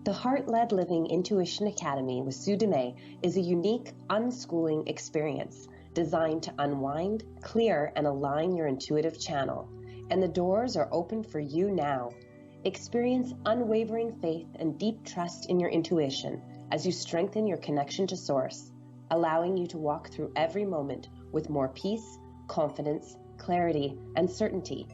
The Heart-Led Living Intuition Academy with Sue Dumais is a unique unschooling experience designed to unwind, clear, and align your intuitive channel. And the doors are open for you now. Experience unwavering faith and deep trust in your intuition as you strengthen your connection to Source, allowing you to walk through every moment with more peace, confidence, clarity, and certainty.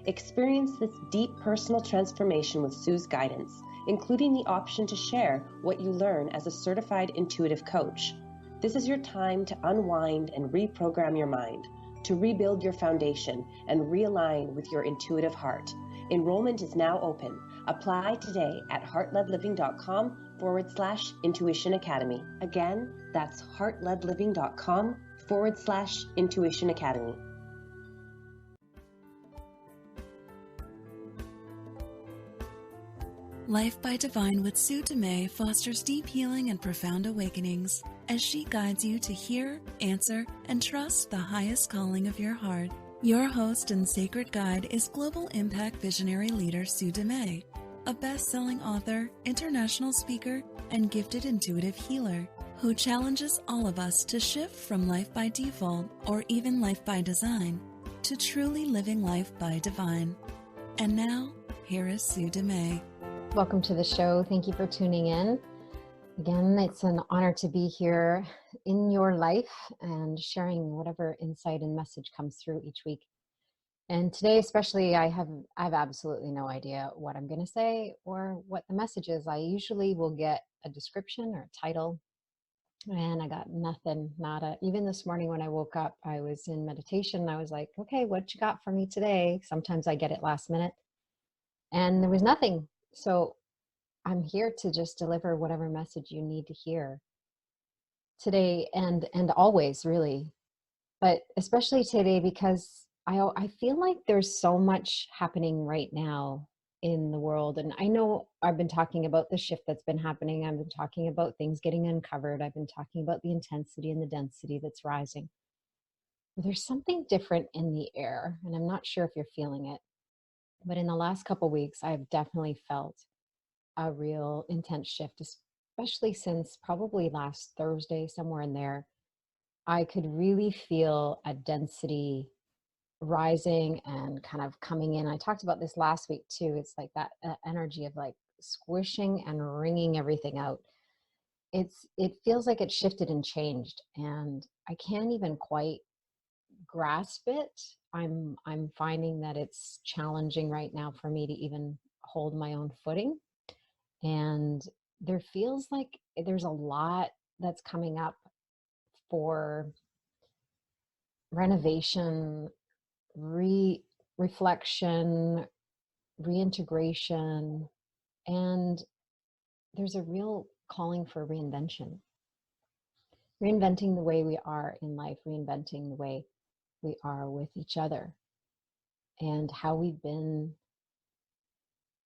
Experience this deep personal transformation with Sue's guidance, including the option to share what you learn as a certified intuitive coach. This is your time to unwind and reprogram your mind, to rebuild your foundation and realign with your intuitive heart. Enrollment is now open. Apply today at heartledliving.com/intuition academy. Again, that's heartledliving.com/intuition academy. Life by Divine with Sue Dumais fosters deep healing and profound awakenings as she guides you to hear, answer, and trust the highest calling of your heart. Your host and sacred guide is global impact visionary leader Sue Dumais, a best-selling author, international speaker, and gifted intuitive healer who challenges all of us to shift from life by default or even life by design to truly living life by divine. And now, here is Sue Dumais. Welcome to the show. Thank you for tuning in. Again, it's an honor to be here in your life and sharing whatever insight and message comes through each week. And today especially, I have absolutely no idea what I'm going to say or what the message is. I usually will get a description or a title, and I got nothing, nada. Even this morning when I woke up, I was in meditation and I was like, okay, what you got for me today? Sometimes I get it last minute, and there was nothing. So I'm here to just deliver whatever message you need to hear today and always, really. But especially today, because I feel like there's so much happening right now in the world. And I know I've been talking about the shift that's been happening. I've been talking about things getting uncovered. I've been talking about the intensity and the density that's rising. But there's something different in the air, and I'm not sure if you're feeling it. But in the last couple of weeks, I've definitely felt a real intense shift, especially since probably last Thursday, somewhere in there. I could really feel a density rising and kind of coming in. I talked about this last week too. It's like that energy of like squishing and wringing everything out. It feels like it shifted and changed, and I can't even quite grasp it. I'm finding that it's challenging right now for me to even hold my own footing. And there feels like there's a lot that's coming up for renovation, reflection, reintegration, and there's a real calling for reinvention. Reinventing the way we are in life, reinventing the way we are with each other, and how we've been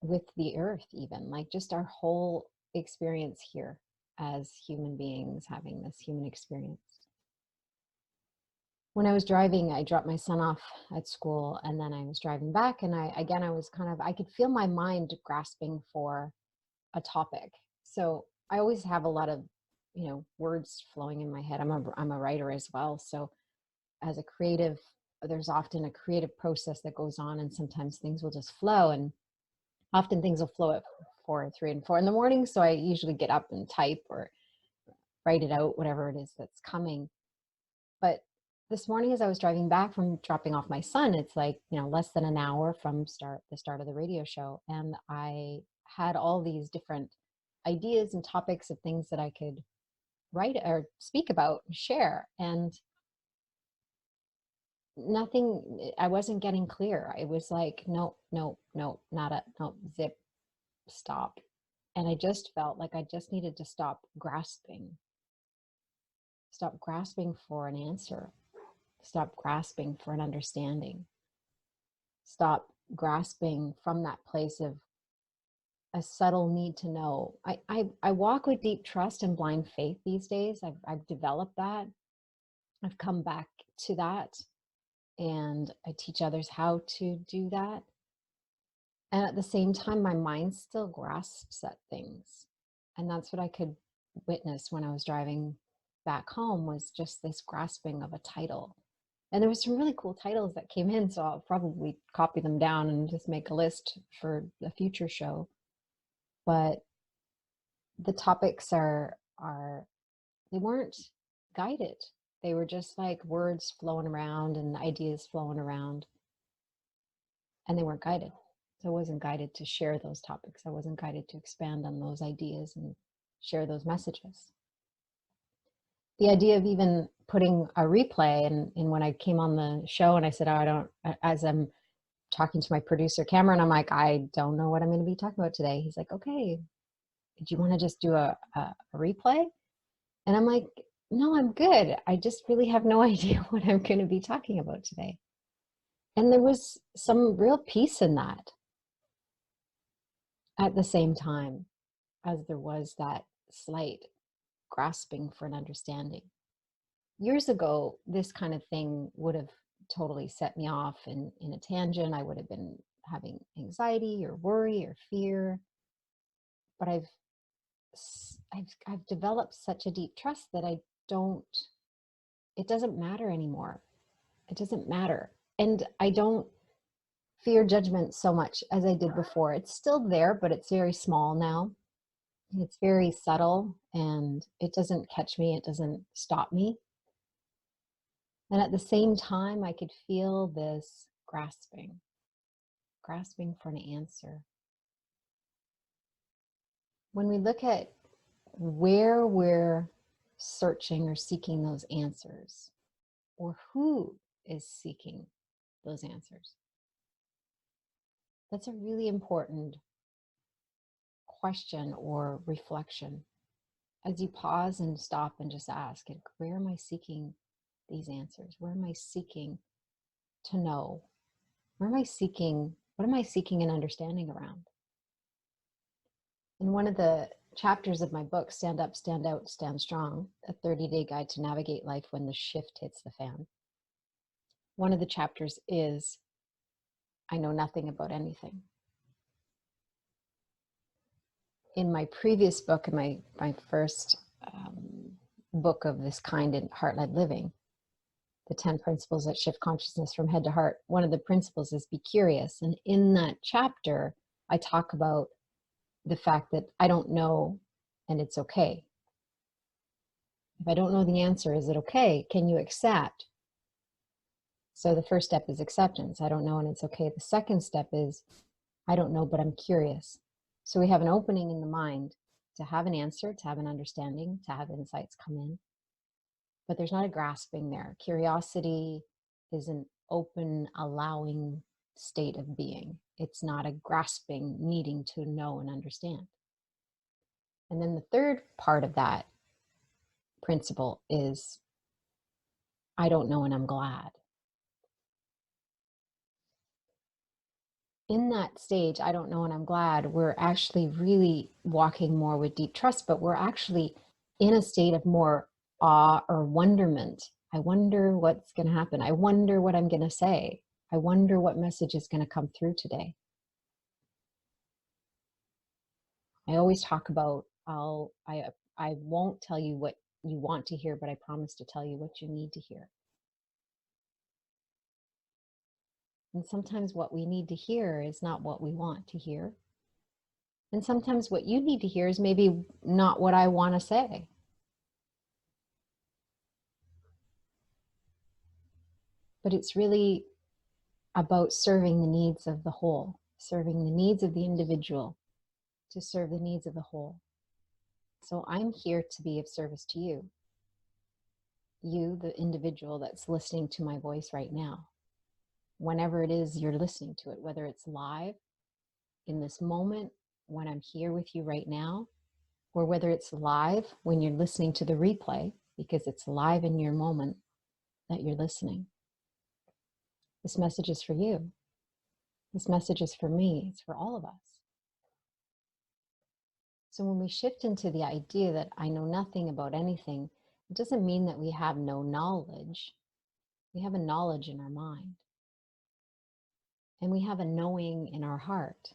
with the earth, even like just our whole experience here as human beings having this human experience. When I was driving, I dropped my son off at school, and then I was driving back, and I could feel my mind grasping for a topic. So I always have a lot of, words flowing in my head. I'm a writer as well. So as a creative, there's often a creative process that goes on, and sometimes things will just flow, and often things will flow at 3 and 4 in the morning. So I usually get up and type or write it out, whatever it is that's coming. But this morning, as I was driving back from dropping off my son, it's like, less than an hour from the start of the radio show. And I had all these different ideas and topics of things that I could write or speak about and share. And nothing, I wasn't getting clear. It was like, no, zip, stop. And I just felt like I just needed to stop grasping for an answer, stop grasping for an understanding, stop grasping from that place of a subtle need to know. I walk with deep trust and blind faith these days. I've developed that. I've come back to that, and I teach others how to do that. And at the same time, my mind still grasps at things. And that's what I could witness when I was driving back home, was just this grasping of a title. And there was some really cool titles that came in, so I'll probably copy them down and just make a list for a future show. But the topics they weren't guided. They were just like words flowing around and ideas flowing around, and they weren't guided. So I wasn't guided to share those topics. I wasn't guided to expand on those ideas and share those messages. The idea of even putting a replay, and when I came on the show and I said, as I'm talking to my producer Cameron, I'm like, I don't know what I'm going to be talking about today. He's like, okay, do you want to just do a replay? And I'm like, no, I'm good. I just really have no idea what I'm going to be talking about today. And there was some real peace in that, at the same time as there was that slight grasping for an understanding. Years ago, this kind of thing would have totally set me off in a tangent. I would have been having anxiety or worry or fear. But I've developed such a deep trust that it doesn't matter anymore. It doesn't matter. And I don't fear judgment so much as I did before. It's still there, but it's very small now. It's very subtle, and it doesn't catch me. It doesn't stop me. And at the same time, I could feel this grasping for an answer. When we look at where we're searching or seeking those answers, or who is seeking those answers, that's a really important question or reflection. As you pause and stop and just ask, where am I seeking these answers? Where am I seeking to know? What am I seeking an understanding around? In one of the chapters of my book, Stand Up, Stand Out, Stand Strong, a 30-day guide to navigate life when the shift hits the fan, one of the chapters is, I know nothing about anything. In my previous book, in my first book of this kind in Heart-Led Living, the 10 principles that shift consciousness from head to heart, one of the principles is be curious. And in that chapter, I talk about the fact that I don't know, and it's okay. If I don't know the answer, is it okay? Can you accept? So the first step is acceptance. I don't know, and it's okay. The second step is, I don't know, but I'm curious. So we have an opening in the mind to have an answer, to have an understanding, to have insights come in. But there's not a grasping there. Curiosity is an open, allowing state of being. It's not a grasping, needing to know and understand. And then the third part of that principle is, I don't know and I'm glad. In that stage, I don't know and I'm glad, we're actually really walking more with deep trust, but we're actually in a state of more awe or wonderment. I wonder what's going to happen. I wonder what I'm going to say. I wonder what message is going to come through today. I always talk about, I won't tell you what you want to hear, but I promise to tell you what you need to hear. And sometimes what we need to hear is not what we want to hear. And sometimes what you need to hear is maybe not what I want to say. But it's really about serving the needs of the whole, serving the needs of the individual to serve the needs of the whole. So I'm here to be of service to you. You, the individual that's listening to my voice right now. Whenever it is you're listening to it, whether it's live in this moment when I'm here with you right now, or whether it's live when you're listening to the replay, because it's live in your moment that you're listening. This message is for you. This message is for me. It's for all of us. So when we shift into the idea that I know nothing about anything, it doesn't mean that we have no knowledge. We have a knowledge in our mind. and we have a knowing in our heart.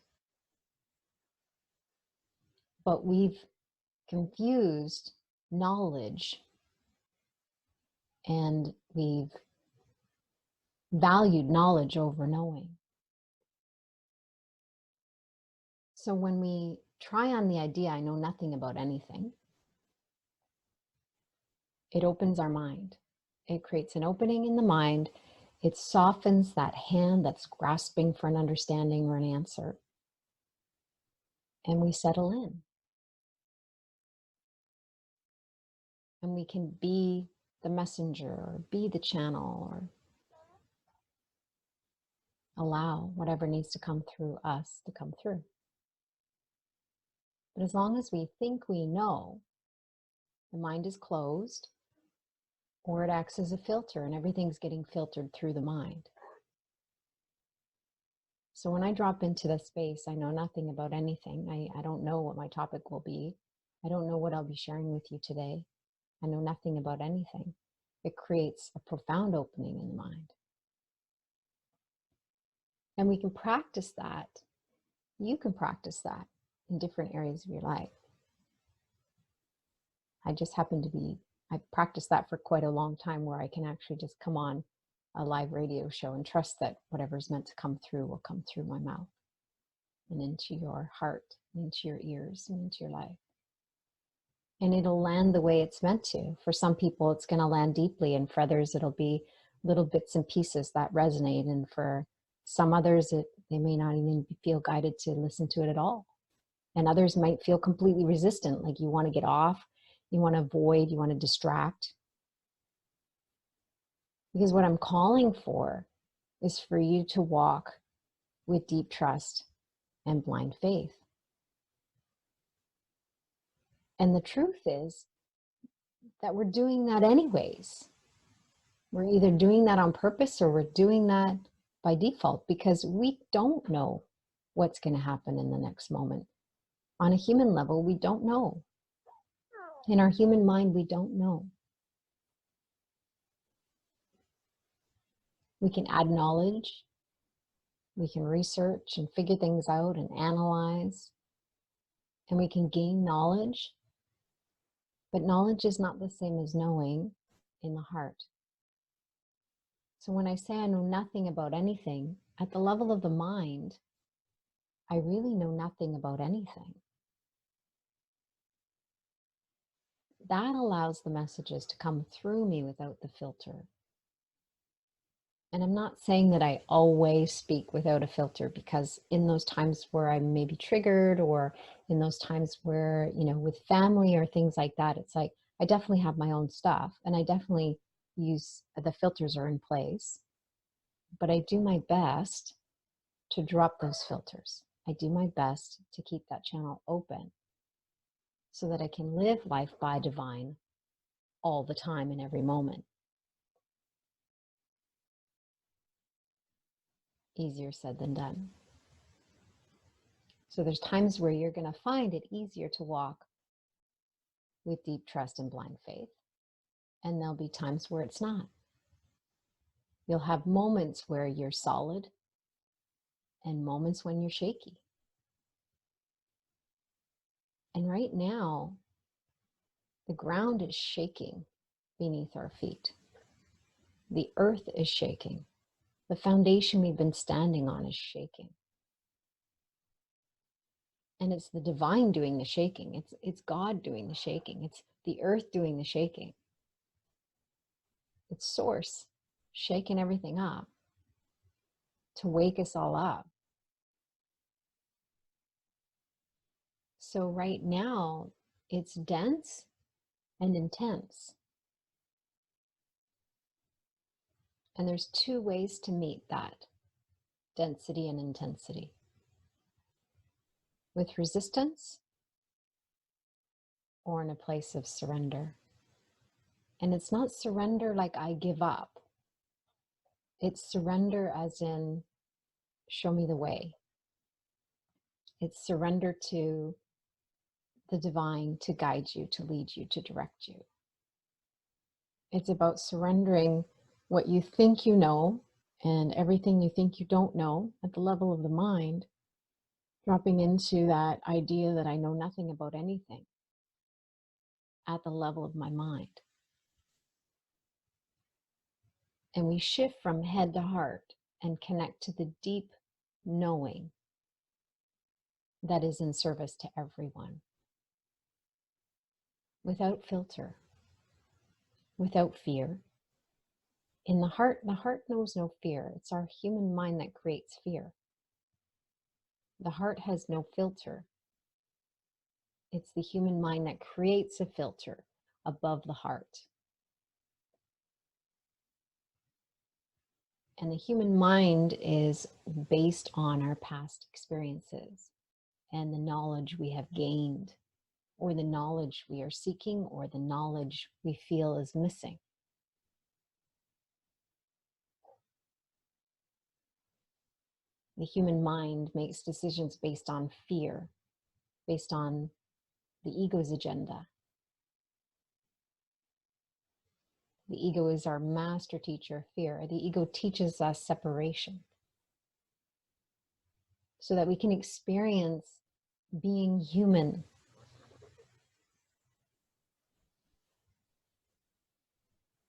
But we've confused knowledge, and we've valued knowledge over knowing. So when we try on the idea, I know nothing about anything, it opens our mind. It creates an opening in the mind. It softens that hand that's grasping for an understanding or an answer. And we settle in. And we can be the messenger or be the channel or allow whatever needs to come through us to come through. But as long as we think we know, the mind is closed, or it acts as a filter and everything's getting filtered through the mind. So when I drop into the space, I know nothing about anything. I don't know what my topic will be. I don't know what I'll be sharing with you today. I know nothing about anything. It creates a profound opening in the mind. And we can practice that. You can practice that in different areas of your life. I just happen to be, I practiced that for quite a long time, where I can actually just come on a live radio show and trust that whatever's meant to come through will come through my mouth and into your heart, and into your ears, and into your life. And it'll land the way it's meant to. For some people, it's going to land deeply, and for others, it'll be little bits and pieces that resonate. And for some others, they may not even feel guided to listen to it at all. And others might feel completely resistant, like you want to get off, you want to avoid, you want to distract. Because what I'm calling for is for you to walk with deep trust and blind faith. And the truth is that we're doing that anyways. We're either doing that on purpose or we're doing that by default, because we don't know what's going to happen in the next moment. On a human level, we don't know. In our human mind, we don't know. We can add knowledge, we can research and figure things out and analyze, and we can gain knowledge, but knowledge is not the same as knowing in the heart. So when I say I know nothing about anything, at the level of the mind, I really know nothing about anything. That allows the messages to come through me without the filter. And I'm not saying that I always speak without a filter, because in those times where I may be triggered, or in those times where, with family or things like that, it's like, I definitely have my own stuff, and I definitely use, the filters are in place, but I do my best to drop those filters. I do my best to keep that channel open so that I can live life by divine all the time in every moment. Easier said than done. So there's times where you're going to find it easier to walk with deep trust and blind faith. And there'll be times where it's not. You'll have moments where you're solid and moments when you're shaky. And right now, the ground is shaking beneath our feet. The earth is shaking. The foundation we've been standing on is shaking. And it's the divine doing the shaking. It's God doing the shaking. It's the earth doing the shaking. It's Source shaking everything up to wake us all up. So right now, it's dense and intense. And there's two ways to meet that density and intensity. With resistance, or in a place of surrender. And it's not surrender like I give up. It's surrender as in, show me the way. It's surrender to the divine to guide you, to lead you, to direct you. It's about surrendering what you think you know And everything you think you don't know at the level of the mind, dropping into that idea that I know nothing about anything at the level of my mind. And we shift from head to heart and connect to the deep knowing that is in service to everyone. Without filter, without fear. In the heart knows no fear. It's our human mind that creates fear. The heart has no filter. It's the human mind that creates a filter above the heart. And the human mind is based on our past experiences and the knowledge we have gained, or the knowledge we are seeking, or the knowledge we feel is missing. The human mind makes decisions based on fear, based on the ego's agenda. The ego is our master teacher of fear. The ego teaches us separation so that we can experience being human.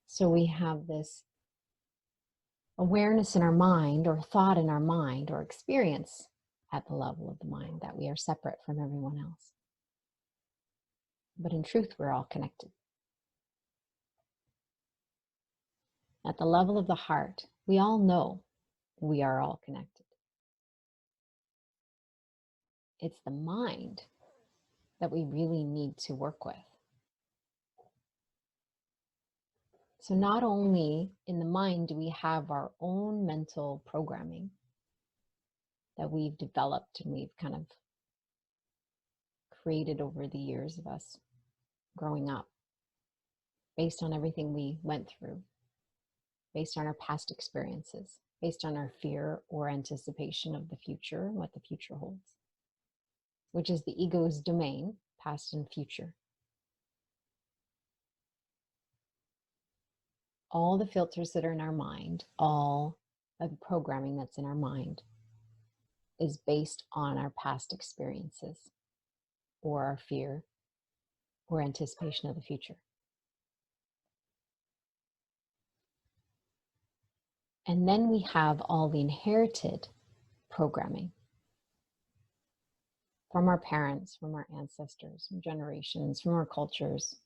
So we have this awareness in our mind, or thought in our mind, or experience at the level of the mind that we are separate from everyone else. But in truth, we're all connected. At the level of the heart, we all know we are all connected. It's the mind that we really need to work with. So not only in the mind do we have our own mental programming that we've developed and we've kind of created over the years of us growing up, based on everything we went through, based on our past experiences, based on our fear or anticipation of the future and what the future holds, which is the ego's domain, past and future. All the filters that are in our mind, all of the programming that's in our mind is based on our past experiences or our fear or anticipation of the future. And then we have all the inherited programming from our parents, from our ancestors, from generations, from our cultures.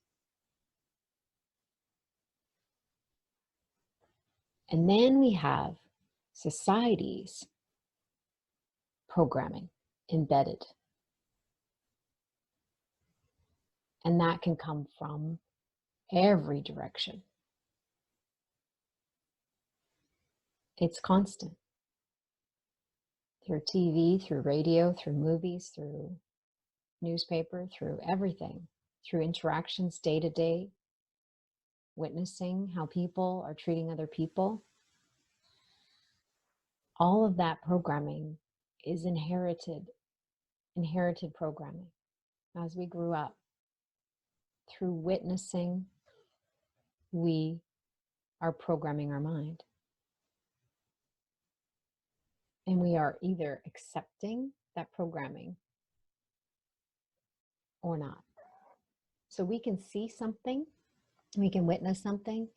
And then we have society's programming embedded. And that can come from every direction. It's constant. Through TV, through radio, through movies, through newspaper, through everything, through interactions day to day, witnessing how people are treating other people. All of that programming is inherited programming as we grew up. Through witnessing, we are programming our mind. And we are either accepting that programming or not. So we can see something, we can witness something,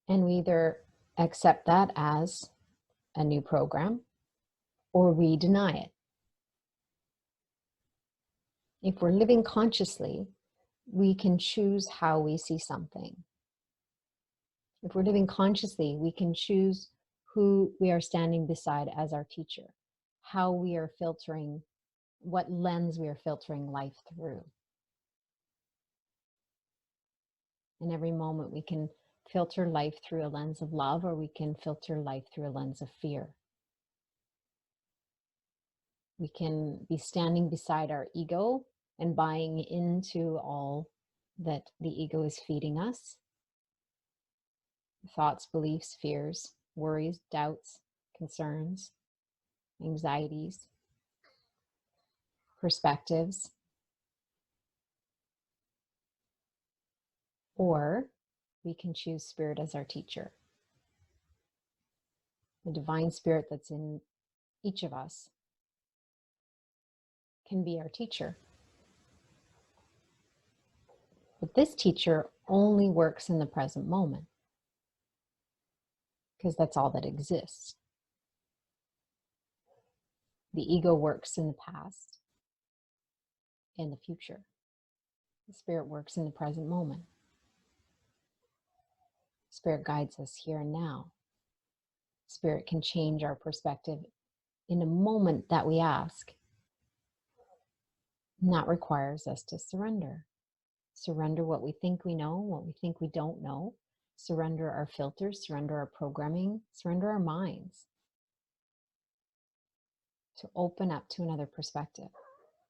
and we either accept that as a new program or we deny it. If we're living consciously, we can choose how we see something. If we're living consciously, we can choose who we are standing beside as our teacher, how we are filtering, what lens we are filtering life through. In every moment, we can filter life through a lens of love, or we can filter life through a lens of fear. We can be standing beside our ego and buying into all that the ego is feeding us. Thoughts, beliefs, fears, worries, doubts, concerns, anxieties, perspectives. Or we can choose spirit as our teacher. The divine spirit that's in each of us can be our teacher. But this teacher only works in the present moment, because that's all that exists. The ego works in the past, in the future. The spirit works in the present moment. Spirit guides us here and now. Spirit can change our perspective in a moment that we ask. And that requires us to surrender. Surrender what we think we know, what we think we don't know. Surrender our filters, surrender our programming, surrender our minds. To open up to another perspective,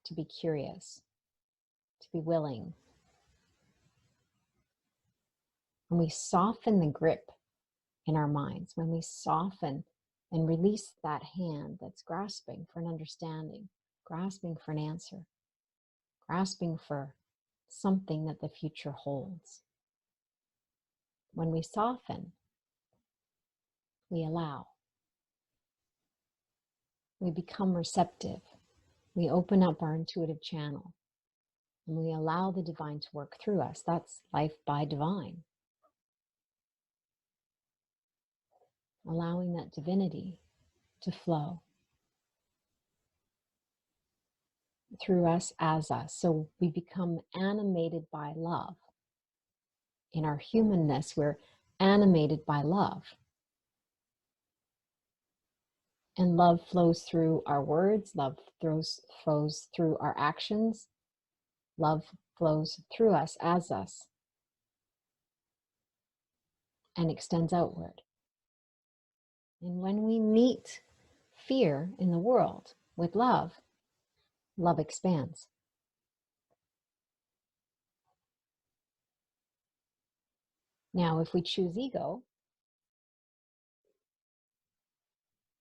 to be curious, to be willing. When we soften the grip in our minds, when we soften and release that hand that's grasping for an understanding, grasping for an answer, grasping for something that the future holds. When we soften, we allow. We become receptive. We open up our intuitive channel and we allow the divine to work through us. That's life by divine. Allowing that divinity to flow through us as us. So we become animated by love. In our humanness, we're animated by love. And love flows through our words, love flows through our actions, love flows through us as us, and extends outward. And when we meet fear in the world with love, love expands. Now, if we choose ego,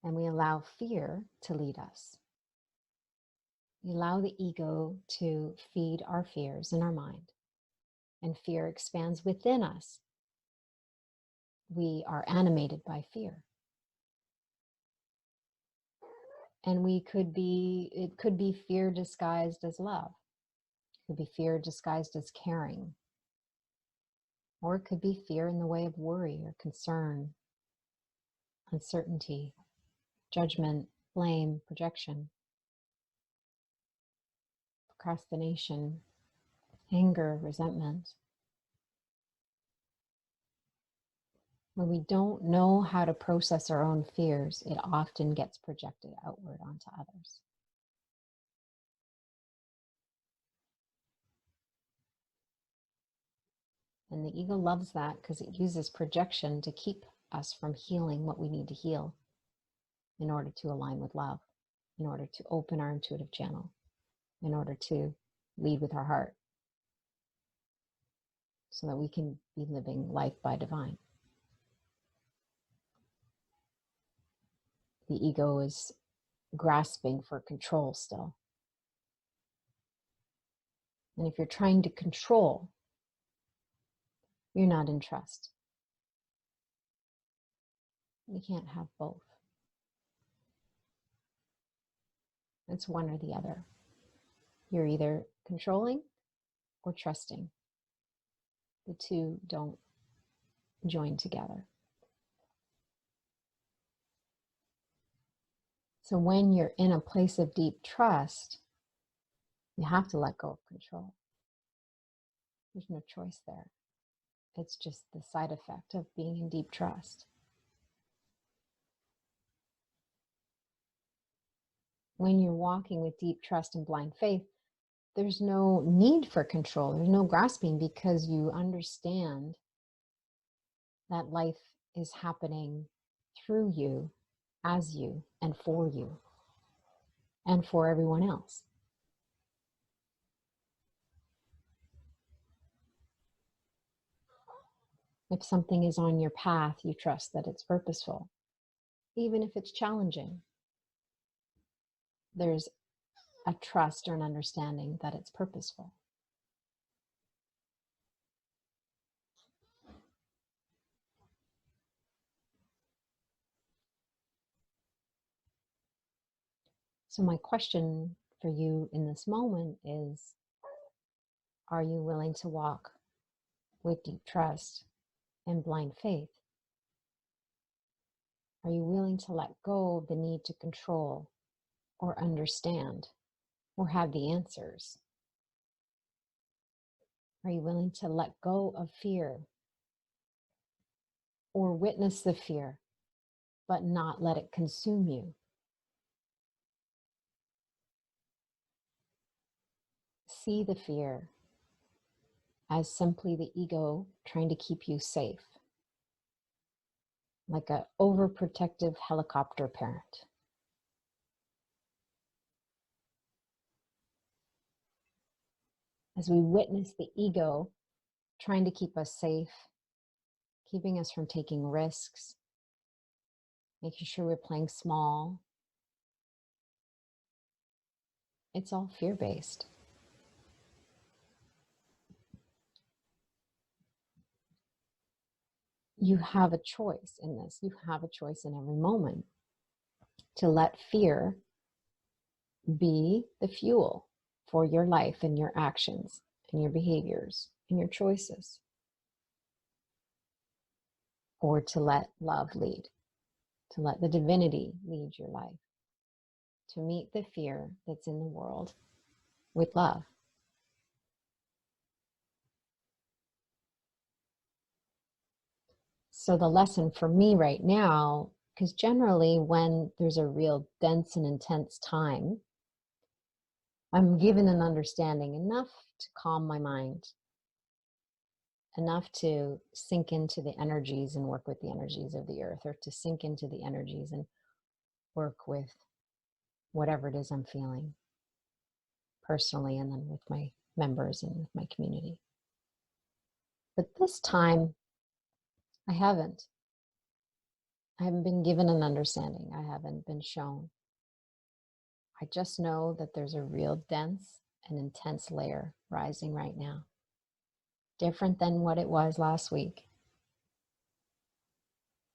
and we allow fear to lead us, we allow the ego to feed our fears in our mind, and fear expands within us. We are animated by fear. And it could be fear disguised as love. It could be fear disguised as caring. Or it could be fear in the way of worry or concern, uncertainty, judgment, blame, projection, procrastination, anger, resentment. When we don't know how to process our own fears, it often gets projected outward onto others. And the ego loves that because it uses projection to keep us from healing what we need to heal in order to align with love, in order to open our intuitive channel, in order to lead with our heart, so that we can be living life by divine. The ego is grasping for control still. And if you're trying to control, you're not in trust. You can't have both. It's one or the other. You're either controlling or trusting. The two don't join together. So when you're in a place of deep trust, you have to let go of control. There's no choice there. It's just the side effect of being in deep trust. When you're walking with deep trust and blind faith, there's no need for control. There's no grasping, because you understand that life is happening through you, as you, and for everyone else. If something is on your path, you trust that it's purposeful, even if it's challenging. There's a trust or an understanding that it's purposeful. So my question for you in this moment is, are you willing to walk with deep trust and blind faith? Are you willing to let go of the need to control or understand or have the answers? Are you willing to let go of fear or witness the fear, but not let it consume you? See the fear as simply the ego trying to keep you safe, like an overprotective helicopter parent. As we witness the ego trying to keep us safe, keeping us from taking risks, making sure we're playing small, it's all fear-based. You have a choice in this. You have a choice in every moment to let fear be the fuel for your life and your actions and your behaviors and your choices, or to let love lead, to let the divinity lead your life, to meet the fear that's in the world with love. So the lesson for me right now, because generally when there's a real dense and intense time, I'm given an understanding enough to calm my mind, enough to sink into the energies and work with the energies of the earth, or to sink into the energies and work with whatever it is I'm feeling personally, and then with my members and with my community. But this time, I haven't been given an understanding. I haven't been shown. I just know that there's a real dense and intense layer rising right now, different than what it was last week.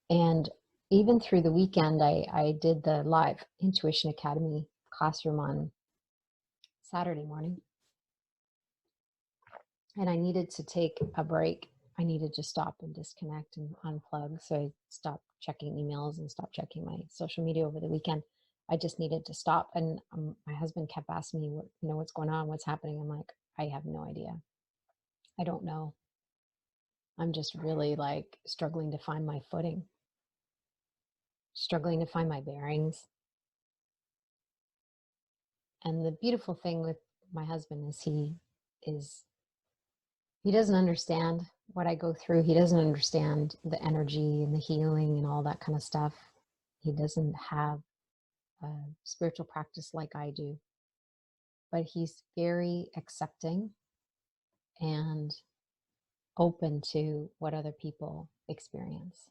And even through the weekend, I did the live Intuition Academy classroom on Saturday morning. And I needed to take a break. I needed to stop and disconnect and unplug. So I stopped checking emails and stopped checking my social media over the weekend. I just needed to stop. And my husband kept asking me, what's going on? What's happening? I'm like, I have no idea. I don't know. I'm just really like struggling to find my footing, struggling to find my bearings. And the beautiful thing with my husband is he doesn't understand what I go through. He doesn't understand the energy and the healing and all that kind of stuff. He doesn't have a spiritual practice like I do, but he's very accepting and open to what other people experience.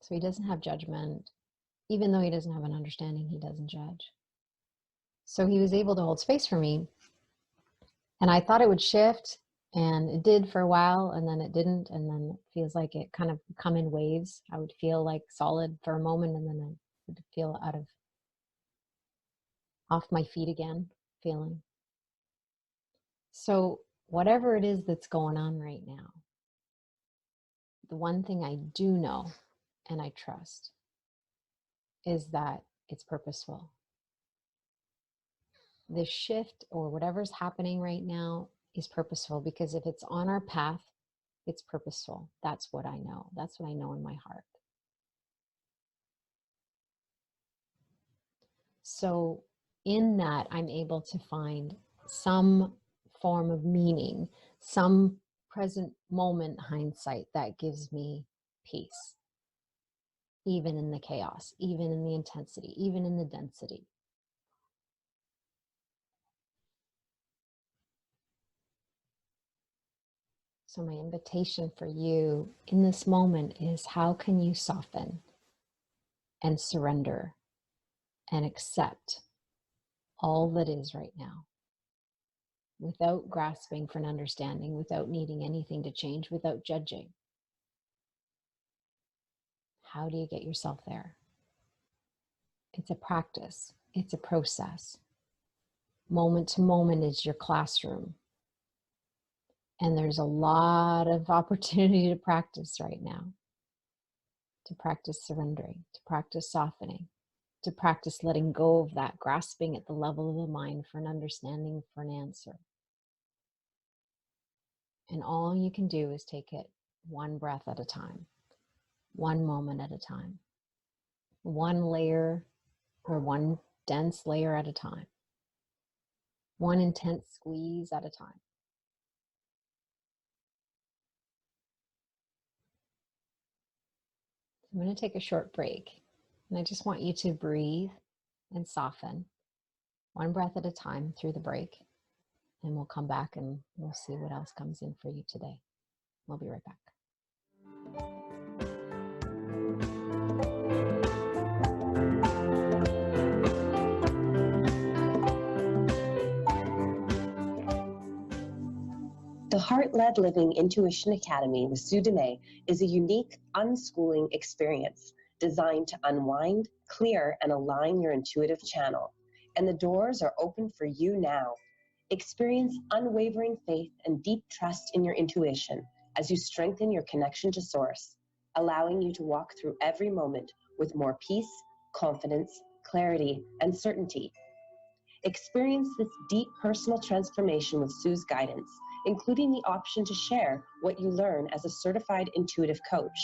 So he doesn't have judgment. Even though he doesn't have an understanding, he doesn't judge. So he was able to hold space for me. And I thought it would shift, and it did for a while, and then it didn't. And then it feels like it kind of come in waves. I would feel like solid for a moment, and then I would feel off my feet again, feeling. So whatever it is that's going on right now, the one thing I do know and I trust is that it's purposeful. This shift or whatever's happening right now is purposeful, because if it's on our path, it's purposeful. That's what I know. That's what I know in my heart. So in that, I'm able to find some form of meaning, some present moment hindsight that gives me peace, even in the chaos, even in the intensity, even in the density. So my invitation for you in this moment is, how can you soften and surrender and accept all that is right now, without grasping for an understanding, without needing anything to change, without judging? How do you get yourself there? It's a practice. It's a process. Moment to moment is your classroom. And there's a lot of opportunity to practice right now. To practice surrendering, to practice softening, to practice letting go of that grasping at the level of the mind for an understanding, for an answer. And all you can do is take it one breath at a time, one moment at a time, one layer or one dense layer at a time, one intense squeeze at a time. I'm going to take a short break, and I just want you to breathe and soften one breath at a time through the break, and we'll come back and we'll see what else comes in for you today. We'll be right back. The Heart-Led Living Intuition Academy with Sue Dumais is a unique unschooling experience designed to unwind, clear, and align your intuitive channel. And the doors are open for you now. Experience unwavering faith and deep trust in your intuition as you strengthen your connection to Source, allowing you to walk through every moment with more peace, confidence, clarity, and certainty. Experience this deep personal transformation with Sue's guidance, including the option to share what you learn as a certified intuitive coach.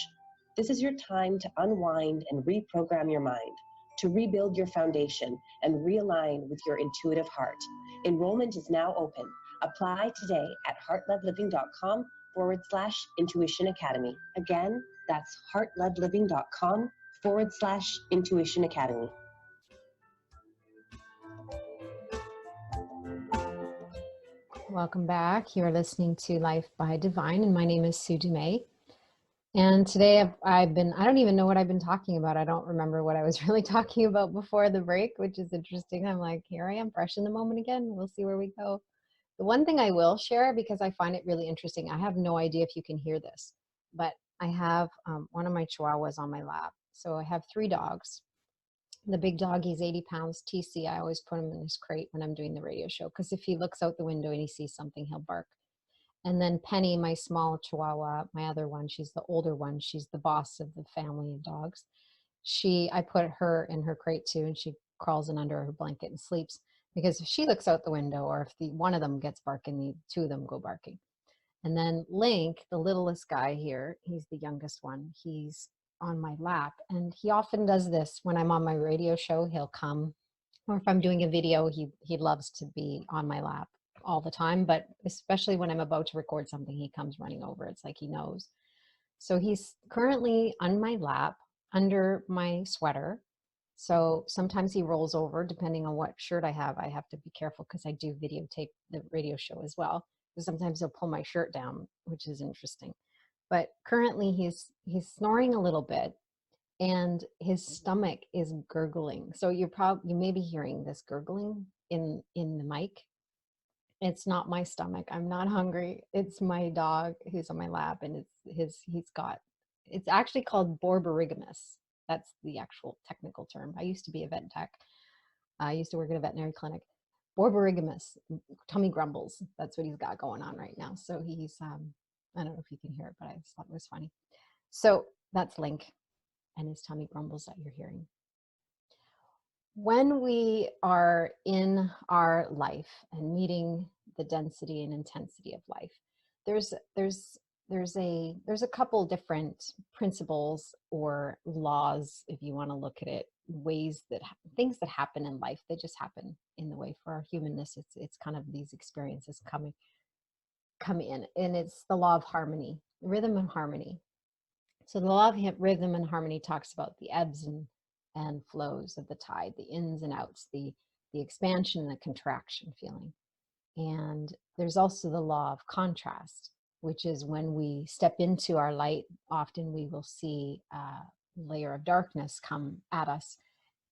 This is your time to unwind and reprogram your mind, to rebuild your foundation and realign with your intuitive heart. Enrollment is now open. Apply today at heartledliving.com/intuition academy. Again, that's heartledliving.com/intuition academy. Welcome back. You're listening to Life by Divine, and my name is Sue Dumais. And today I don't even know what I've been talking about. I don't remember what I was really talking about before the break, which is interesting. I'm like, here I am, fresh in the moment again. We'll see where we go. The one thing I will share, because I find it really interesting, I have no idea if you can hear this, but I have one of my chihuahuas on my lap. So I have 3 dogs. The big dog, he's 80 pounds. TC, I always put him in his crate when I'm doing the radio show, because if he looks out the window and he sees something, he'll bark. And then Penny, my small chihuahua, my other one, she's the older one. She's the boss of the family of dogs. I put her in her crate too, and she crawls in under her blanket and sleeps, because if she looks out the window, or if one of them gets barking, the 2 of them go barking. And then Link, the littlest guy here, he's the youngest one. He's on my lap, and he often does this when I'm on my radio show. He'll come, or if I'm doing a video, he loves to be on my lap all the time, but especially when I'm about to record something, he comes running over. It's like he knows. So he's currently on my lap under my sweater. So sometimes he rolls over, depending on what shirt I have. I have to be careful because I do videotape the radio show as well. So sometimes he'll pull my shirt down, which is interesting. But currently he's snoring a little bit, and his stomach is gurgling. So you may be hearing this gurgling in the mic. It's not my stomach. I'm not hungry. It's my dog who's on my lap, and it's actually called borborygmus. That's the actual technical term. I used to be a vet tech. I used to work at a veterinary clinic. Borborygmus, tummy grumbles. That's what he's got going on right now. So he's, I don't know if you can hear it, but I just thought it was funny. So that's Link and his tummy grumbles that you're hearing. When we are in our life and meeting the density and intensity of life, there's a couple different principles or laws, if you want to look at it, things that happen in life. They just happen in the way for our humanness. It's kind of these experiences come in, and it's the law of harmony, rhythm and harmony. So the law of rhythm and harmony talks about the ebbs and flows of the tide, the ins and outs, the expansion and the contraction feeling. And there's also the law of contrast, which is when we step into our light, often we will see a layer of darkness come at us,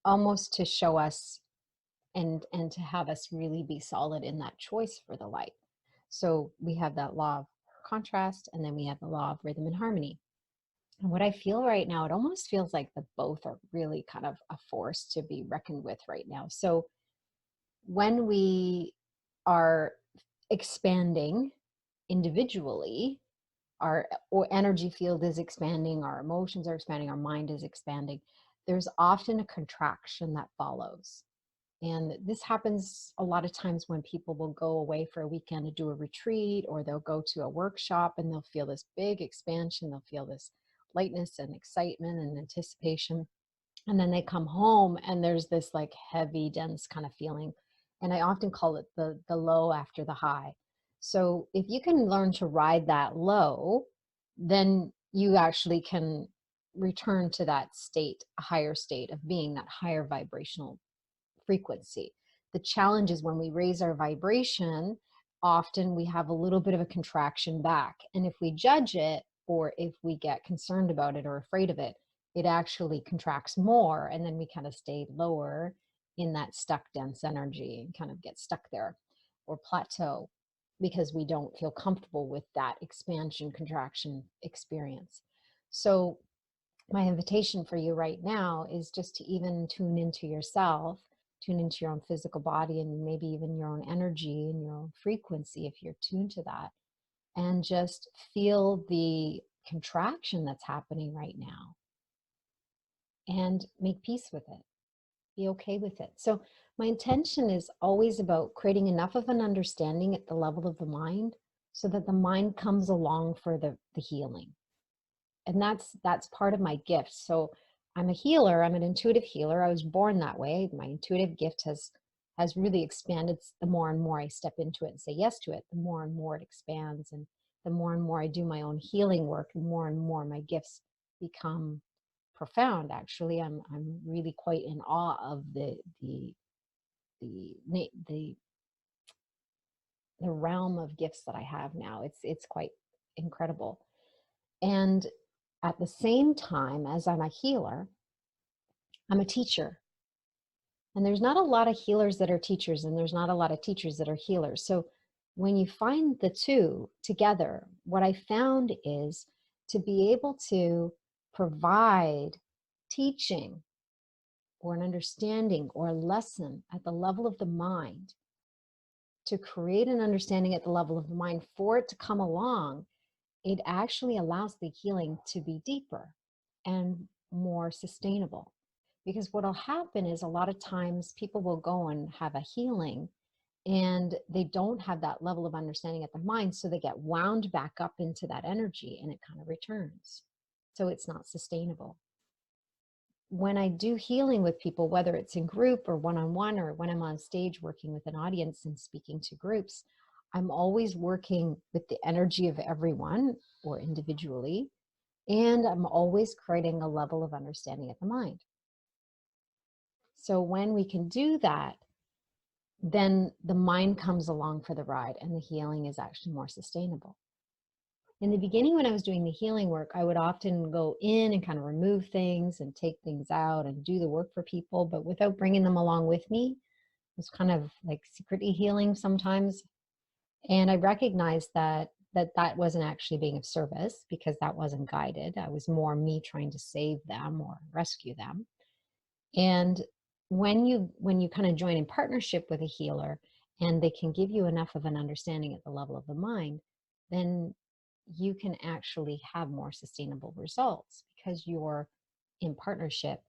almost to show us and to have us really be solid in that choice for the light. So we have that law of contrast, and then we have the law of rhythm and harmony. And what I feel right now, it almost feels like the both are really kind of a force to be reckoned with right now. So when we are expanding individually, our energy field is expanding, our emotions are expanding, our mind is expanding, there's often a contraction that follows. And this happens a lot of times when people will go away for a weekend to do a retreat, or they'll go to a workshop and they'll feel this big expansion, they'll feel this lightness and excitement and anticipation. And then they come home and there's this like heavy, dense kind of feeling. And I often call it the low after the high. So if you can learn to ride that low, then you actually can return to that state, a higher state of being, that higher vibrational frequency. The challenge is when we raise our vibration, often we have a little bit of a contraction back. And if we judge it, or if we get concerned about it or afraid of it, it actually contracts more. And then we kind of stay lower in that stuck dense energy and kind of get stuck there or plateau because we don't feel comfortable with that expansion contraction experience. So my invitation for you right now is just to even tune into yourself, tune into your own physical body, and maybe even your own energy and your own frequency if you're tuned to that, and just feel the contraction that's happening right now and make peace with it. Be okay with it. So my intention is always about creating enough of an understanding at the level of the mind so that the mind comes along for the healing. And that's part of my gift. So I'm a healer, I'm an intuitive healer. I was born that way. My intuitive gift has really expanded. The more and more I step into it and say yes to it, the more and more it expands. And the more and more I do my own healing work, the more and more my gifts become profound. Actually, I'm really quite in awe of the realm of gifts that I have now. It's quite incredible. And at the same time as I'm a healer, I'm a teacher. And there's not a lot of healers that are teachers, and there's not a lot of teachers that are healers. So when you find the two together, what I found is to be able to provide teaching or an understanding or a lesson at the level of the mind, to create an understanding at the level of the mind for it to come along, it actually allows the healing to be deeper and more sustainable. Because what will happen is a lot of times people will go and have a healing and they don't have that level of understanding at the mind. So they get wound back up into that energy and it kind of returns. So it's not sustainable. When I do healing with people, whether it's in group or one-on-one, or when I'm on stage working with an audience and speaking to groups, I'm always working with the energy of everyone or individually, and I'm always creating a level of understanding at the mind. So when we can do that, then the mind comes along for the ride and the healing is actually more sustainable. In the beginning, when I was doing the healing work, I would often go in and kind of remove things and take things out and do the work for people, but without bringing them along with me. It was kind of like secretly healing sometimes. And I recognized that wasn't actually being of service, because that wasn't guided. I was more me trying to save them or rescue them. And when you kind of join in partnership with a healer and they can give you enough of an understanding at the level of the mind, then you can actually have more sustainable results because you're in partnership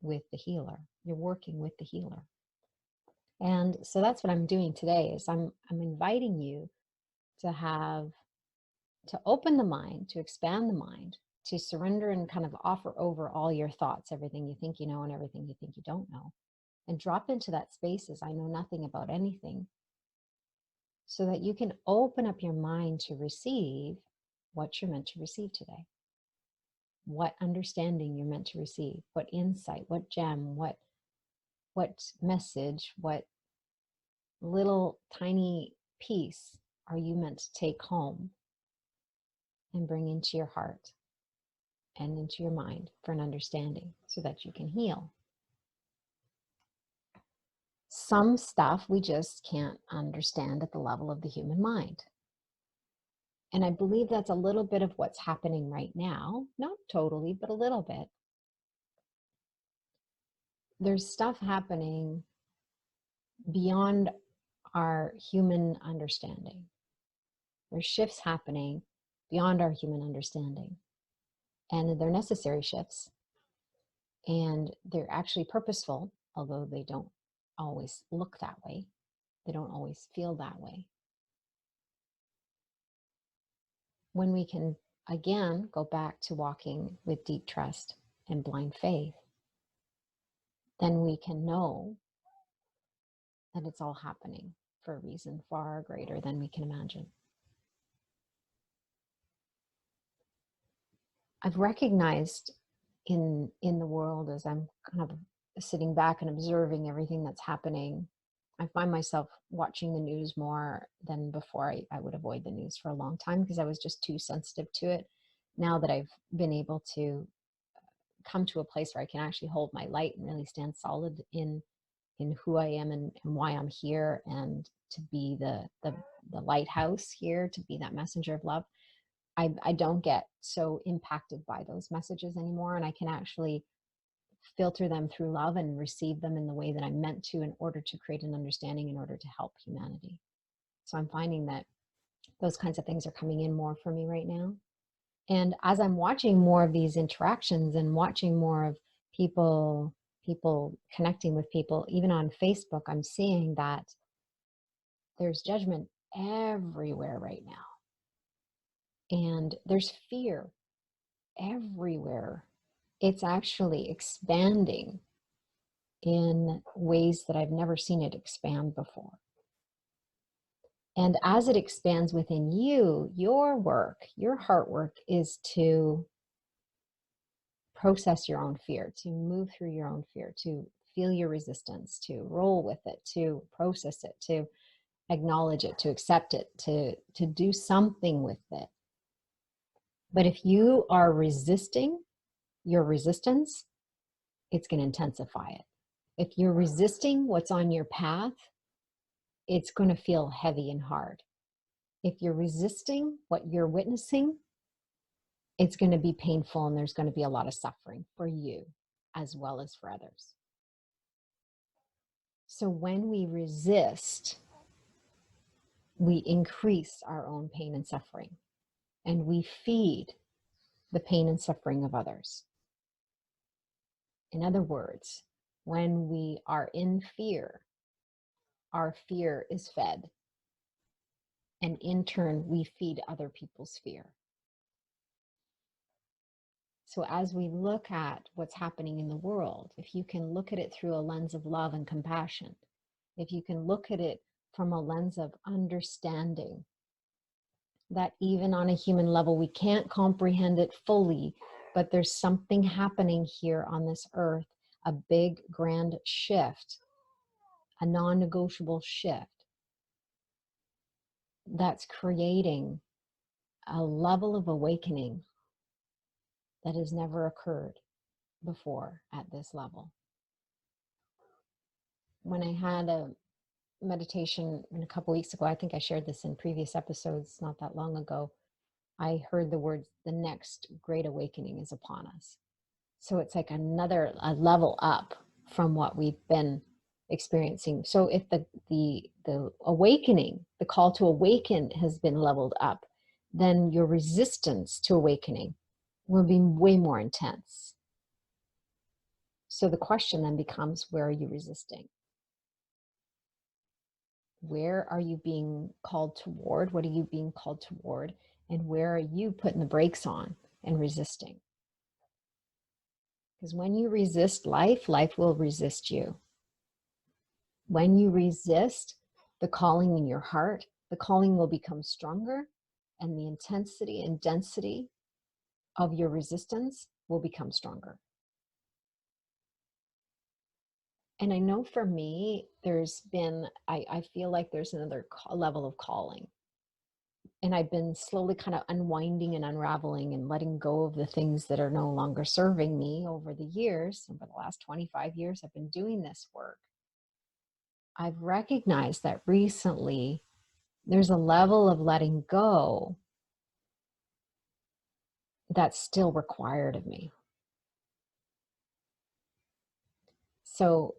with the healer. You're working with the healer. And so that's what I'm doing today, is I'm inviting you to open the mind, to expand the mind, to surrender and kind of offer over all your thoughts, everything you think you know and everything you think you don't know, and drop into that space as I know nothing about anything, so that you can open up your mind to receive what you're meant to receive today. What understanding you're meant to receive, what insight, what gem, what message, what little tiny piece are you meant to take home and bring into your heart and into your mind for an understanding so that you can heal. Some stuff we just can't understand at the level of the human mind. And I believe that's a little bit of what's happening right now. Not totally, but a little bit. There's stuff happening beyond our human understanding. There's shifts happening beyond our human understanding. And they're necessary shifts. And they're actually purposeful, although they don't always look that way. They don't always feel that way. When we can, again, go back to walking with deep trust and blind faith, then we can know that it's all happening for a reason far greater than we can imagine. I've recognized in the world, as I'm kind of sitting back and observing everything that's happening, I find myself watching the news more than before. I would avoid the news for a long time because I was just too sensitive to it. Now that I've been able to come to a place where I can actually hold my light and really stand solid in who I am and why I'm here, and to be the lighthouse here, to be that messenger of love, I don't get so impacted by those messages anymore, and I can actually filter them through love and receive them in the way that I'm meant to, in order to create an understanding, in order to help humanity. So I'm finding that those kinds of things are coming in more for me right now. And as I'm watching more of these interactions and watching more of people connecting with people, even on Facebook, I'm seeing that there's judgment everywhere right now. And there's fear everywhere. It's actually expanding in ways that I've never seen it expand before. And as it expands within you, your work, your heart work, is to process your own fear, to move through your own fear, to feel your resistance, to roll with it, to process it, to acknowledge it, to accept it, to do something with it. But if you are resisting your resistance, it's going to intensify it. If you're resisting what's on your path, it's going to feel heavy and hard. If you're resisting what you're witnessing, it's going to be painful, and there's going to be a lot of suffering for you as well as for others. So when we resist, we increase our own pain and suffering, and we feed the pain and suffering of others. In other words, when we are in fear, our fear is fed, and in turn, we feed other people's fear. So as we look at what's happening in the world, if you can look at it through a lens of love and compassion, if you can look at it from a lens of understanding, that even on a human level, we can't comprehend it fully, but there's something happening here on this earth, a big, grand shift, a non-negotiable shift that's creating a level of awakening that has never occurred before at this level. When I had a meditation a couple weeks ago, I think I shared this in previous episodes not that long ago, I heard the words, the next great awakening is upon us. So it's like a level up from what we've been experiencing. So if the awakening, the call to awaken has been leveled up, then your resistance to awakening will be way more intense. So the question then becomes, where are you resisting? Where are you being called toward? What are you being called toward? And where are you putting the brakes on and resisting? Because when you resist life, life will resist you. When you resist the calling in your heart, the calling will become stronger, and the intensity and density of your resistance will become stronger. And I know for me, I feel like there's another level of calling. And I've been slowly kind of unwinding and unraveling and letting go of the things that are no longer serving me over the years. Over the last 25 years, I've been doing this work. I've recognized that recently there's a level of letting go that's still required of me. So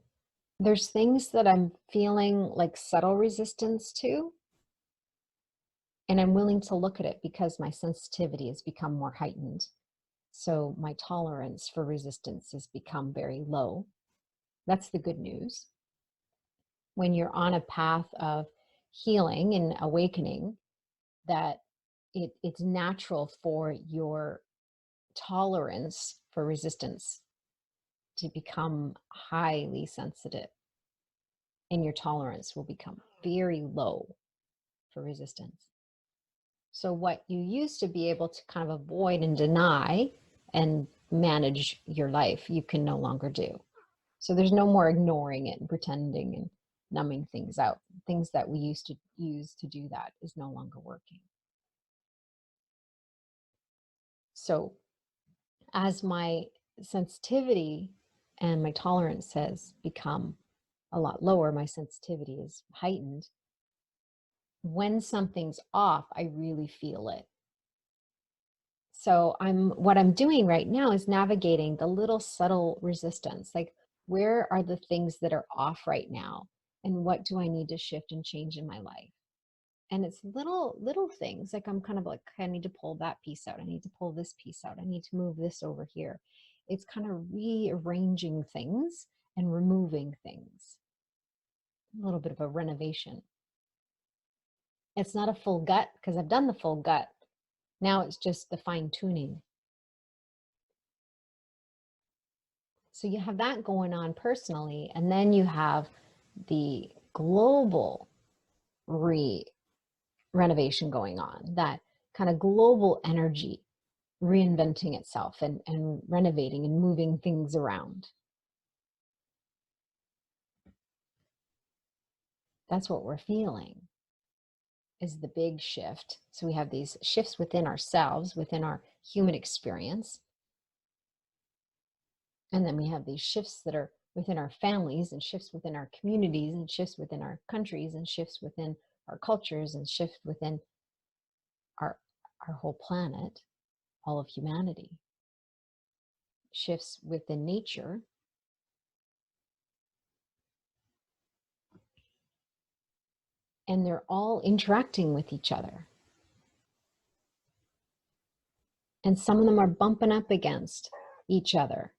there's things that I'm feeling like subtle resistance to, and I'm willing to look at it because my sensitivity has become more heightened. So my tolerance for resistance has become very low. That's the good news. When you're on a path of healing and awakening, that it's natural for your tolerance for resistance to become highly sensitive, and your tolerance will become very low for resistance. So what you used to be able to kind of avoid and deny and manage your life, you can no longer do. So there's no more ignoring it and pretending and numbing things out. Things that we used to use to do that is no longer working. So as my sensitivity and my tolerance has become a lot lower, my sensitivity is heightened. When something's off, I really feel it. So what I'm doing right now is navigating the little subtle resistance. Like, where are the things that are off right now? And what do I need to shift and change in my life? And it's little things. Like, I'm kind of like, I need to pull that piece out. I need to pull this piece out. I need to move this over here. It's kind of rearranging things and removing things. A little bit of a renovation. It's not a full gut because I've done the full gut. Now it's just the fine tuning. So you have that going on personally, and then you have the global renovation going on, that kind of global energy reinventing itself and renovating and moving things around. That's what we're feeling, is the big shift. So we have these shifts within ourselves, within our human experience. And then we have these shifts that are within our families, and shifts within our communities, and shifts within our countries, and shifts within our cultures, and shifts within our whole planet, all of humanity. Shifts within nature. And they're all interacting with each other. And some of them are bumping up against each other.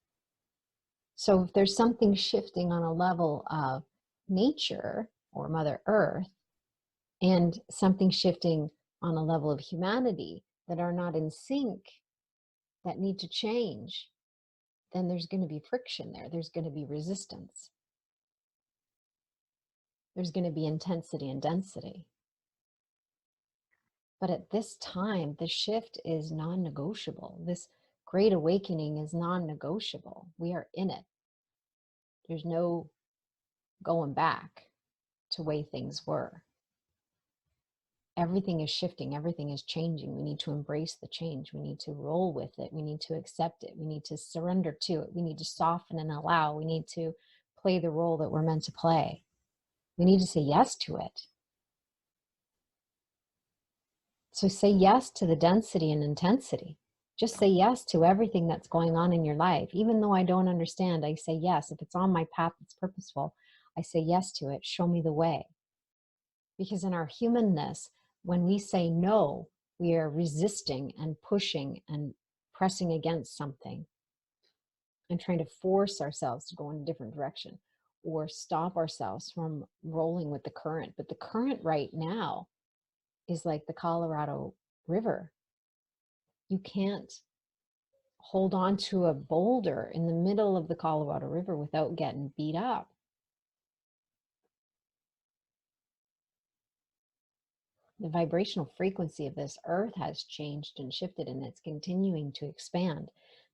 So if there's something shifting on a level of nature or Mother Earth, and something shifting on a level of humanity that are not in sync, that need to change, then there's going to be friction there. There's going to be resistance. There's going to be intensity and density. But at this time, the shift is non-negotiable. This great awakening is non-negotiable. We are in it. There's no going back to the way things were. Everything is shifting. Everything is changing. We need to embrace the change. We need to roll with it. We need to accept it. We need to surrender to it. We need to soften and allow. We need to play the role that we're meant to play. We need to say yes to it. So say yes to the density and intensity. Just say yes to everything that's going on in your life. Even though I don't understand, I say yes. If it's on my path, it's purposeful, I say yes to it. Show me the way. Because in our humanness, when we say no, we are resisting and pushing and pressing against something and trying to force ourselves to go in a different direction, or stop ourselves from rolling with the current. But the current right now is like the Colorado River. You can't hold on to a boulder in the middle of the Colorado River without getting beat up. The vibrational frequency of this earth has changed and shifted, and it's continuing to expand.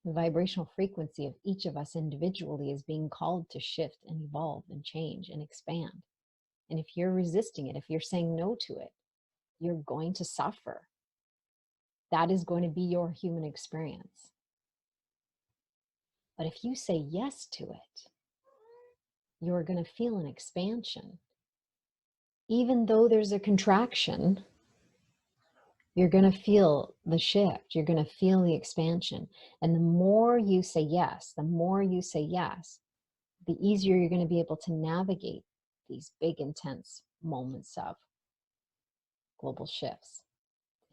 The vibrational frequency of each of us individually is being called to shift and evolve and change and expand. And if you're resisting it, if you're saying no to it, you're going to suffer. That is going to be your human experience. But if you say yes to it, you're going to feel an expansion. Even though there's a contraction, You're going to feel the shift. You're going to feel the expansion. And the more you say yes, the easier you're going to be able to navigate these big, intense moments of global shifts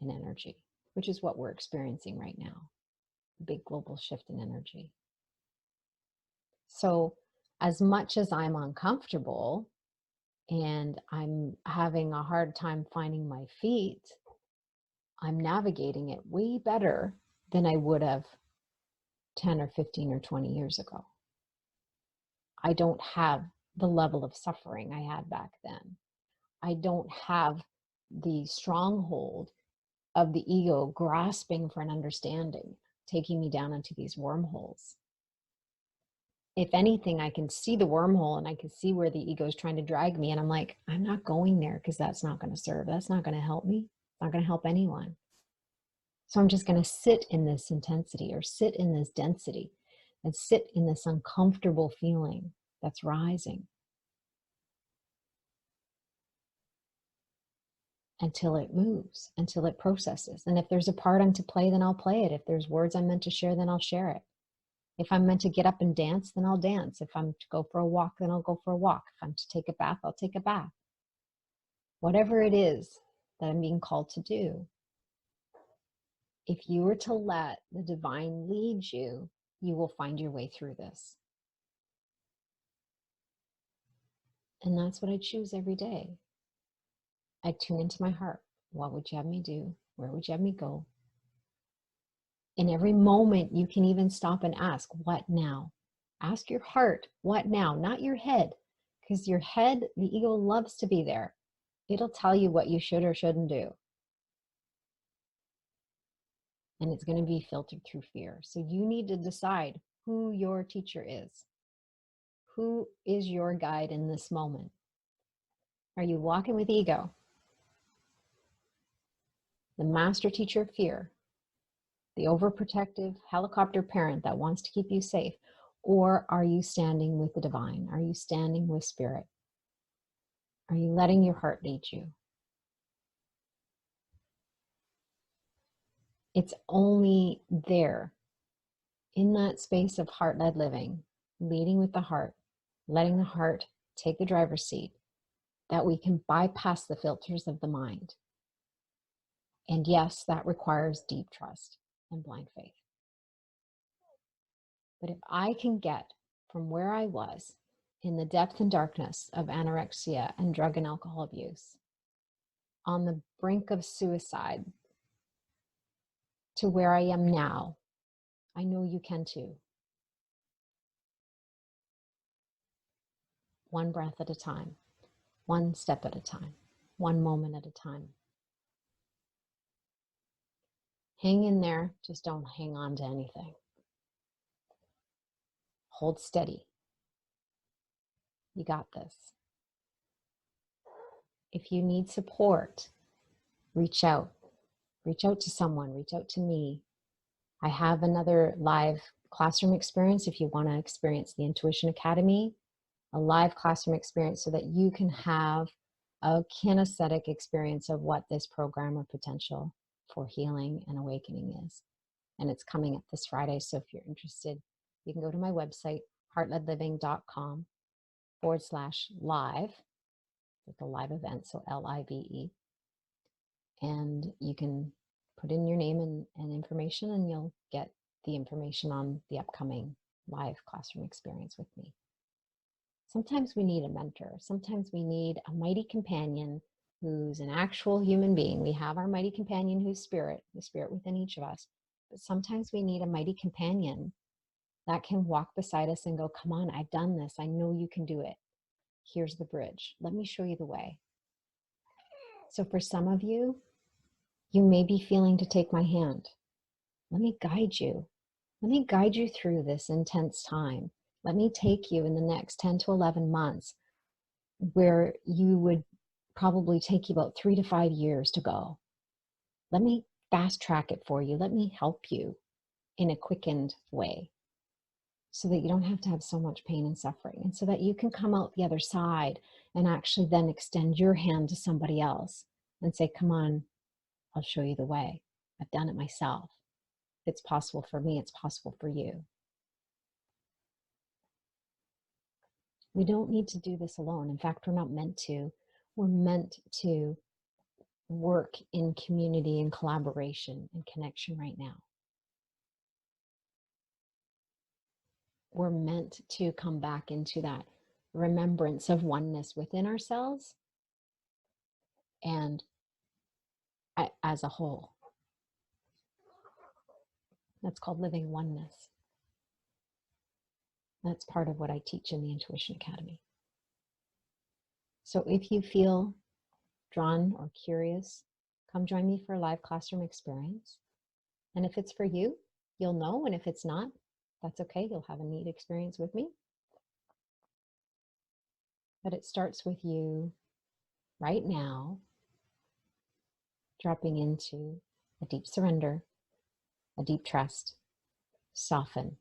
in energy, which is what we're experiencing right now. A big global shift in energy. So as much as I'm uncomfortable and I'm having a hard time finding my feet, I'm navigating it way better than I would have 10 or 15 or 20 years ago. I don't have the level of suffering I had back then. I don't have the stronghold of the ego grasping for an understanding, taking me down into these wormholes. If anything, I can see the wormhole and I can see where the ego is trying to drag me. And I'm like, I'm not going there because that's not going to serve. That's not going to help me. It's not going to help anyone. So I'm just going to sit in this intensity or sit in this density and sit in this uncomfortable feeling that's rising until it moves, until it processes. And if there's a part I'm to play, then I'll play it. If there's words I'm meant to share, then I'll share it. If I'm meant to get up and dance, then I'll dance. If I'm to go for a walk, then I'll go for a walk. If I'm to take a bath, I'll take a bath. Whatever it is that I'm being called to do, if you were to let the divine lead you, you will find your way through this. And that's what I choose every day. I tune into my heart. What would you have me do? Where would you have me go? In every moment, you can even stop and ask, what now? Ask your heart, what now? Not your head, because your head, the ego loves to be there. It'll tell you what you should or shouldn't do. And it's going to be filtered through fear. So you need to decide who your teacher is. Who is your guide in this moment? Are you walking with ego? The master teacher of fear, the overprotective helicopter parent that wants to keep you safe? Or are you standing with the divine? Are you standing with spirit? Are you letting your heart lead you? It's only there, in that space of heart-led living, leading with the heart, letting the heart take the driver's seat, that we can bypass the filters of the mind. And yes, that requires deep trust and blind faith. But if I can get from where I was in the depth and darkness of anorexia and drug and alcohol abuse, on the brink of suicide, to where I am now, I know you can too. One breath at a time, one step at a time, one moment at a time. Hang in there, just don't hang on to anything. Hold steady. You got this. If you need support, reach out. Reach out to someone, reach out to me. I have another live classroom experience if you want to experience the Intuition Academy, a live classroom experience so that you can have a kinesthetic experience of what this program or potential for healing and awakening is. And it's coming up this Friday. So if you're interested, you can go to my website, heartledliving.com/live, with the live event, so LIVE. And you can put in your name and information, and you'll get the information on the upcoming live classroom experience with me. Sometimes we need a mentor. Sometimes we need a mighty companion who's an actual human being. We have our mighty companion who's spirit, the spirit within each of us. But sometimes we need a mighty companion that can walk beside us and go, come on, I've done this. I know you can do it. Here's the bridge. Let me show you the way. So for some of you, you may be feeling to take my hand. Let me guide you. Let me guide you through this intense time. Let me take you in the next 10 to 11 months where you would probably take you about 3 to 5 years to go. Let me fast track it for you. Let me help you in a quickened way so that you don't have to have so much pain and suffering, and so that you can come out the other side and actually then extend your hand to somebody else and say, come on, I'll show you the way. I've done it myself. If it's possible for me, it's possible for you. We don't need to do this alone. In fact, we're not meant to. We're meant to work in community and collaboration and connection right now. We're meant to come back into that remembrance of oneness within ourselves and as a whole. That's called living oneness. That's part of what I teach in the Intuition Academy. So if you feel drawn or curious, come join me for a live classroom experience. And if it's for you, you'll know. And if it's not, that's okay. You'll have a neat experience with me. But it starts with you right now, dropping into a deep surrender, a deep trust, soften,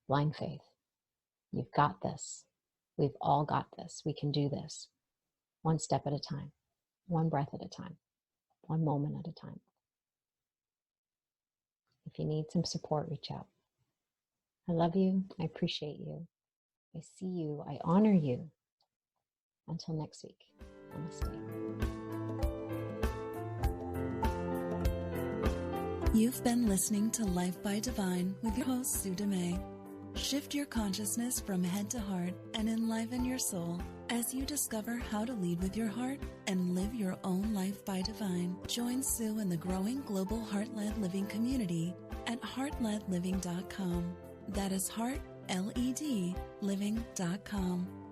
blind faith. You've got this. We've all got this. We can do this. One step at a time, one breath at a time, one moment at a time. If you need some support, reach out. I love you. I appreciate you. I see you. I honor you. Until next week. Namaste. You've been listening to Life by Divine with your host, Sue Dumais. Shift your consciousness from head to heart and enliven your soul as you discover how to lead with your heart and live your own life by divine. Join Sue in the growing global Heart-Led Living community at heartledliving.com. That is heart, L-E-D, living.com.